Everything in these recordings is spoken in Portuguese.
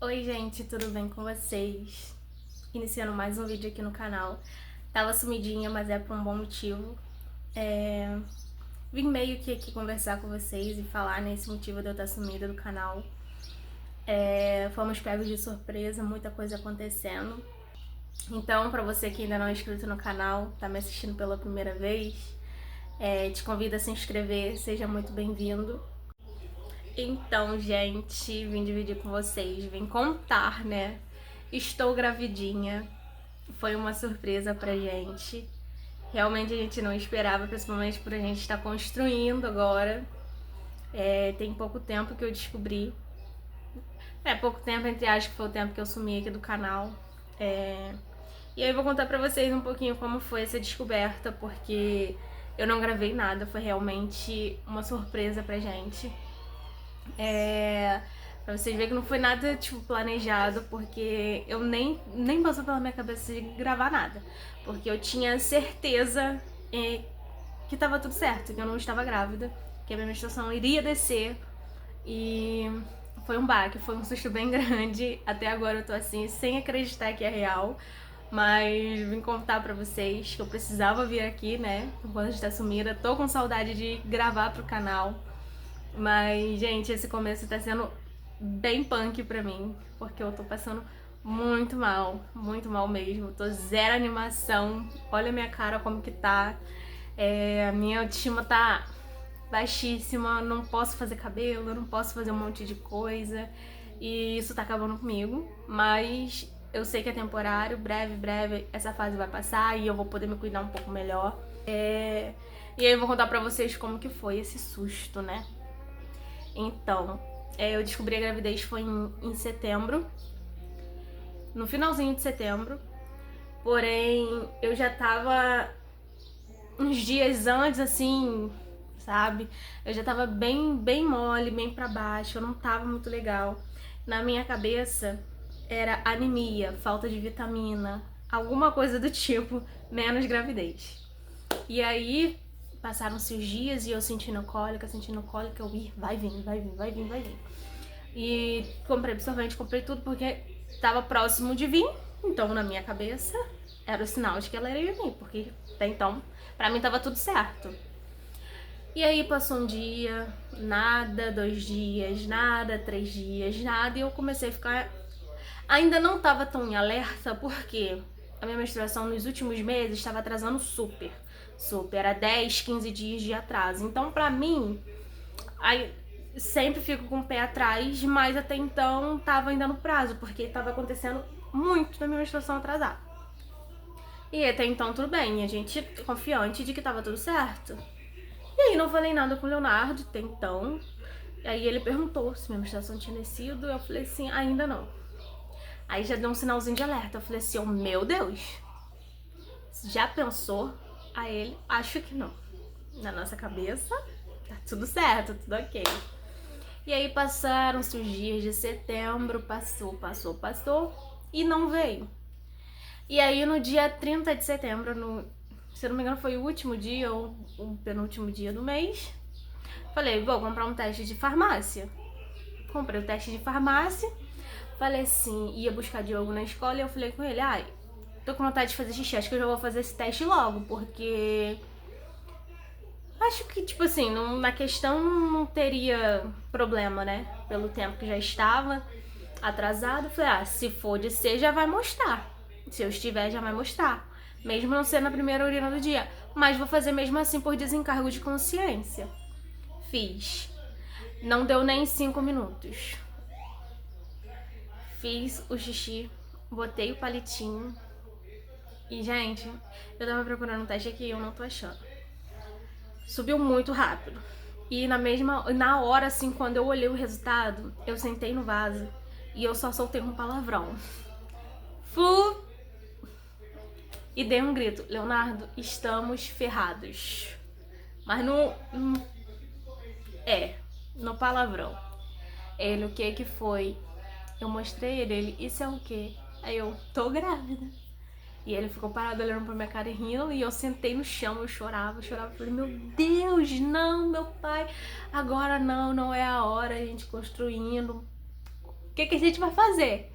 Oi gente, tudo bem com vocês? Iniciando mais um vídeo aqui no canal. Tava sumidinha, mas é por um bom motivo. Vim meio que aqui conversar com vocês e falar nesse motivo de eu estar sumida do canal. Fomos pegos de surpresa, muita coisa acontecendo. Então, pra você que ainda não é inscrito no canal, tá me assistindo pela primeira vez, te convido a se inscrever, seja muito bem-vindo. Então, gente, vim dividir com vocês, vim contar, né? Estou gravidinha. Foi uma surpresa pra gente. Realmente a gente não esperava, principalmente por a gente estar construindo agora. Tem pouco tempo que eu descobri. Pouco tempo, entre aspas, que foi o tempo que eu sumi aqui do canal. E aí eu vou contar pra vocês um pouquinho como foi essa descoberta, porque eu não gravei nada, foi realmente uma surpresa pra gente. Pra vocês verem que não foi nada, tipo, planejado, porque eu nem passou pela minha cabeça de gravar nada. Porque eu tinha certeza que tava tudo certo, que eu não estava grávida, que a minha menstruação iria descer. E foi um baque, foi um susto bem grande. Até agora eu tô assim, sem acreditar que é real. Mas vim contar pra vocês que eu precisava vir aqui, né? Enquanto a gente tá sumida. Tô com saudade de gravar pro canal. Mas, gente, esse começo tá sendo bem punk pra mim, porque eu tô passando muito mal mesmo. Tô zero animação. Olha a minha cara como que tá. A minha autoestima tá baixíssima, não posso fazer cabelo, não posso fazer um monte de coisa. E isso tá acabando comigo, mas eu sei que é temporário, breve essa fase vai passar e eu vou poder me cuidar um pouco melhor. E aí eu vou contar pra vocês como que foi esse susto, né? Então, eu descobri a gravidez foi em setembro, no finalzinho de setembro, porém eu já tava uns dias antes, assim, sabe? Eu já tava bem mole, bem pra baixo, eu não tava muito legal. Na minha cabeça era anemia, falta de vitamina, alguma coisa do tipo, menos gravidez. E aí passaram-se os dias e eu sentindo cólica, eu vai vir. E comprei absorvente, comprei tudo porque tava próximo de vir. Então na minha cabeça era o sinal de que ela iria vir, porque até então pra mim tava tudo certo. E aí passou um dia, nada, 2 dias, nada, 3 dias, nada, e eu comecei a ficar. Ainda não tava tão em alerta, porque a minha menstruação nos últimos meses estava atrasando super. Era 10, 15 dias de atraso. Então, pra mim, aí sempre fico com o pé atrás, mas até então tava ainda no prazo, porque tava acontecendo muito da minha menstruação atrasar. E até então tudo bem, a gente confiante de que tava tudo certo. E aí não falei nada com o Leonardo até então. Aí ele perguntou se minha menstruação tinha descido, eu falei assim, ainda não. Aí já deu um sinalzinho de alerta, eu falei assim, oh meu Deus, já pensou? Aí ele, acho que não. Na nossa cabeça, tá tudo certo, tudo ok. E aí passaram-se os dias de setembro, passou, e não veio. E aí no dia 30 de setembro, se eu não me engano foi o último dia ou o penúltimo dia do mês, falei, vou comprar um teste de farmácia. Comprei o teste de farmácia, falei assim, ia buscar Diogo na escola e eu falei com ele, ai, tô com vontade de fazer xixi, acho que eu já vou fazer esse teste logo, porque acho que, tipo assim, na questão não teria problema, né? Pelo tempo que já estava atrasado. Falei, ah, se for de ser, já vai mostrar. Se eu estiver, já vai mostrar. Mesmo não sendo a primeira urina do dia. Mas vou fazer mesmo assim por desencargo de consciência. Fiz. Não deu nem 5 minutos. Fiz o xixi, botei o palitinho. E, gente, eu tava procurando um teste aqui e eu não tô achando. Subiu muito rápido. E na hora, assim, quando eu olhei o resultado, eu sentei no vaso e eu só soltei um palavrão. Flu! E dei um grito, Leonardo, estamos ferrados. Mas no palavrão. Ele, o que que foi? Eu mostrei ele, isso é o quê? Aí eu, tô grávida. E ele ficou parado olhando pra minha cara e rindo. E eu sentei no chão, eu chorava. Falei, meu Deus, não, meu pai. Agora não é a hora. A gente construindo. O que que a gente vai fazer?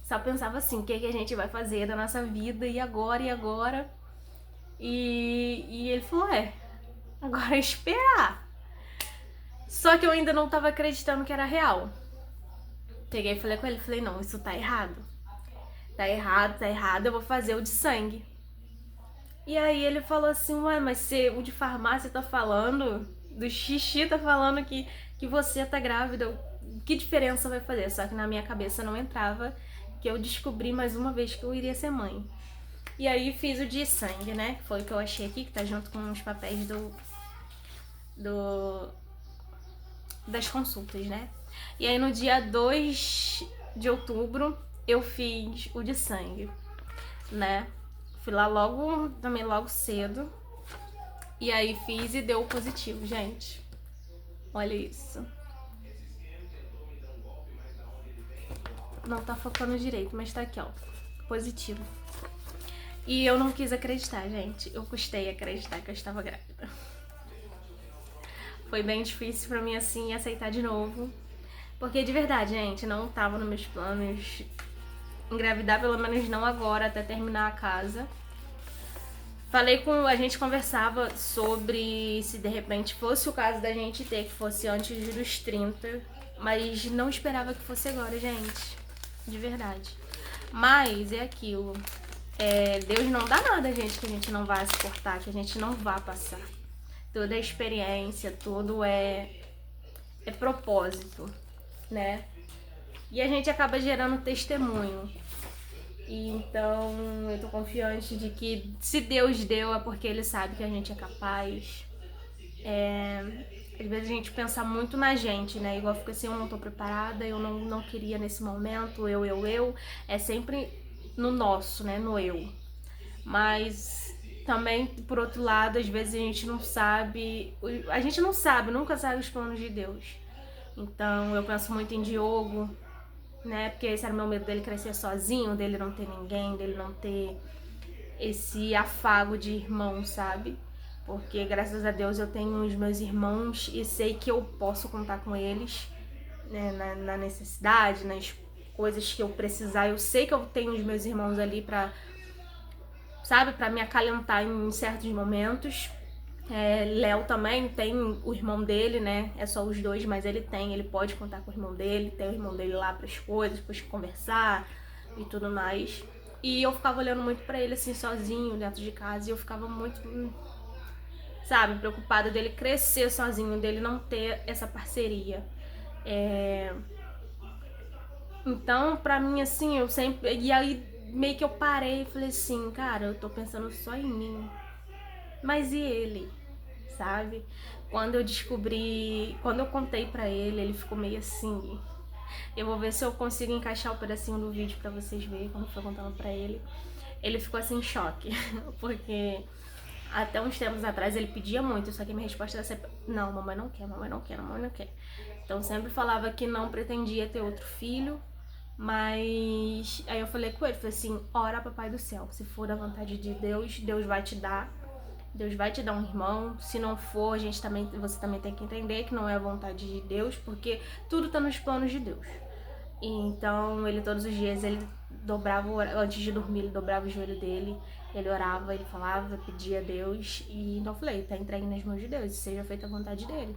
Só pensava assim, o que que a gente vai fazer da nossa vida, e agora, e agora? E ele falou, agora é esperar. Só que eu ainda não tava acreditando que era real. Peguei e falei com ele, falei, não, isso tá errado. Tá errado, eu vou fazer o de sangue. E aí ele falou assim, ué, mas o de farmácia tá falando, do xixi tá falando que você tá grávida, que diferença vai fazer? Só que na minha cabeça não entrava que eu descobri mais uma vez que eu iria ser mãe. E aí fiz o de sangue, né? Que foi o que eu achei aqui, que tá junto com os papéis das consultas, né? E aí no dia 2 de outubro eu fiz o de sangue, né? Fui lá também logo cedo. E aí fiz e deu positivo, gente. Olha isso. Não tá focando direito, mas tá aqui, ó. Positivo. E eu não quis acreditar, gente. Eu custei acreditar que eu estava grávida. Foi bem difícil pra mim, assim, aceitar de novo. Porque, de verdade, gente, não tava nos meus planos engravidar, pelo menos não agora, até terminar a casa. A gente conversava sobre se de repente fosse o caso da gente ter, que fosse antes dos 30, mas não esperava que fosse agora, gente. De verdade. Mas é aquilo. Deus não dá nada, gente, que a gente não vai suportar, que a gente não vá passar. Toda a experiência, tudo é propósito, né? E a gente acaba gerando testemunho. E então eu tô confiante de que se Deus deu é porque Ele sabe que a gente é capaz. Às vezes a gente pensa muito na gente, né? Igual fica assim, eu não tô preparada, eu não queria nesse momento, eu. É sempre no nosso, né? No eu. Mas também, por outro lado, às vezes a gente não sabe, nunca sabe os planos de Deus. Então eu penso muito em Diogo, né? Porque esse era o meu medo, dele crescer sozinho, dele não ter ninguém, dele não ter esse afago de irmão, sabe? Porque graças a Deus eu tenho os meus irmãos e sei que eu posso contar com eles, né? Na necessidade, nas coisas que eu precisar. Eu sei que eu tenho os meus irmãos ali pra, sabe, pra me acalentar em certos momentos. Léo também tem o irmão dele, né? É só os dois, mas ele pode contar com o irmão dele, tem o irmão dele lá pras coisas, depois conversar e tudo mais. E eu ficava olhando muito pra ele assim, sozinho, dentro de casa, e eu ficava muito, sabe, preocupada dele crescer sozinho, dele não ter essa parceria. Então, pra mim, assim, eu sempre. E aí meio que eu parei e falei assim, cara, eu tô pensando só em mim. Mas e ele? Sabe? Quando eu contei pra ele, ele ficou meio assim. Eu vou ver se eu consigo encaixar o pedacinho do vídeo pra vocês verem quando eu fui contando pra ele. Ele ficou assim em choque, porque até uns tempos atrás ele pedia muito, só que minha resposta era sempre: não, mamãe não quer, mamãe não quer, mamãe não quer. Então sempre falava que não pretendia ter outro filho, mas aí eu falei com ele, falei assim: ora, papai do céu, se for da vontade de Deus, Deus vai te dar. Deus vai te dar um irmão. Se não for, você também tem que entender que não é a vontade de Deus, porque tudo tá nos planos de Deus. E então ele todos os dias ele dobrava, antes de dormir, ele dobrava o joelho dele, ele orava, ele falava, pedia a Deus. E então eu falei: tá entregue nas mãos de Deus, seja feita a vontade dele.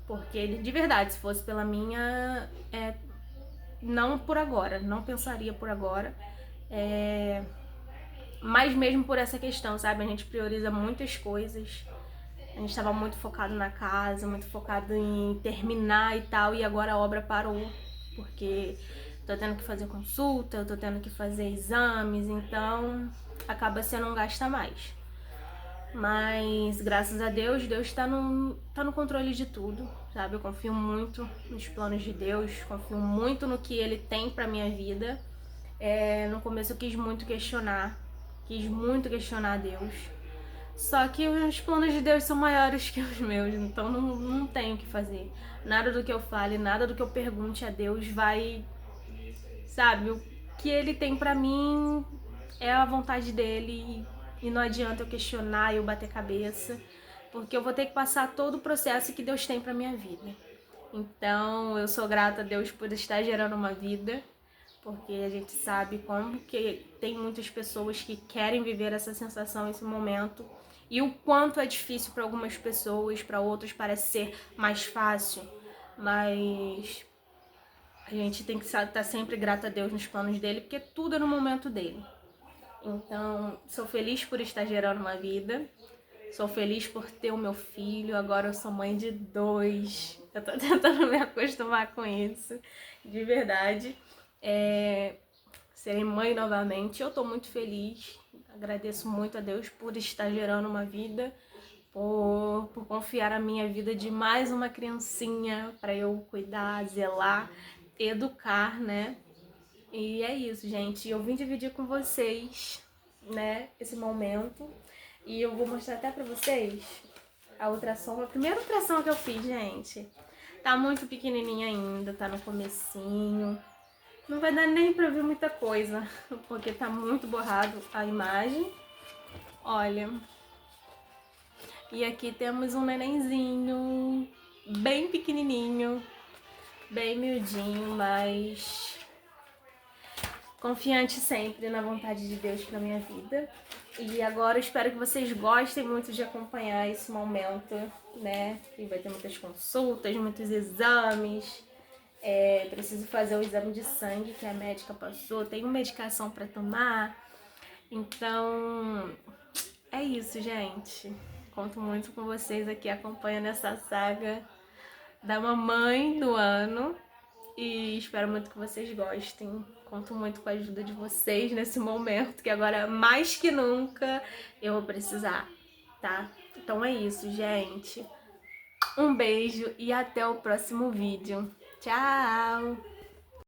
Porque ele, de verdade, se fosse pela minha, não por agora, não pensaria por agora. Mas mesmo por essa questão, sabe? A gente prioriza muitas coisas. A gente estava muito focado na casa, muito focado em terminar e tal, e agora a obra parou, porque tô tendo que fazer consulta, eu tô tendo que fazer exames, então acaba sendo um gasto a mais. Mas graças a Deus, Deus tá no controle de tudo, sabe? Eu confio muito nos planos de Deus, confio muito no que Ele tem pra minha vida. No começo eu quis muito questionar Deus. Só que os planos de Deus são maiores que os meus, então não tenho o que fazer. Nada do que eu fale, nada do que eu pergunte a Deus vai, sabe? O que Ele tem pra mim é a vontade dele, e não adianta eu questionar e eu bater cabeça, porque eu vou ter que passar todo o processo que Deus tem pra minha vida. Então, eu sou grata a Deus por estar gerando uma vida, porque a gente sabe como que tem muitas pessoas que querem viver essa sensação, esse momento, e o quanto é difícil para algumas pessoas, para outras parece ser mais fácil, mas a gente tem que estar sempre grata a Deus nos planos dele, porque tudo é no momento dele. Então, sou feliz por estar gerando uma vida, sou feliz por ter o meu filho, agora eu sou mãe de 2. Eu tô tentando me acostumar com isso, de verdade. Serei mãe novamente, eu tô muito feliz, agradeço muito a Deus por estar gerando uma vida, por confiar a minha vida de mais uma criancinha para eu cuidar, zelar, educar, né? E é isso, gente. Eu vim dividir com vocês, né, esse momento. E eu vou mostrar até pra vocês a ultrassom, a primeira ultrassom que eu fiz, gente. Tá muito pequenininha ainda, tá no comecinho. Não vai dar nem pra ver muita coisa, porque tá muito borrado a imagem. Olha. E aqui temos um nenenzinho, bem pequenininho, bem miudinho, mas confiante sempre na vontade de Deus pra minha vida. E agora eu espero que vocês gostem muito de acompanhar esse momento, né? E vai ter muitas consultas, muitos exames. Preciso fazer o exame de sangue que a médica passou. Tenho medicação pra tomar. Então, é isso, gente. Conto muito com vocês aqui acompanhando essa saga da mamãe do ano. E espero muito que vocês gostem. Conto muito com a ajuda de vocês nesse momento, que agora mais que nunca eu vou precisar, tá? Então é isso, gente. Um beijo e até o próximo vídeo. Tchau!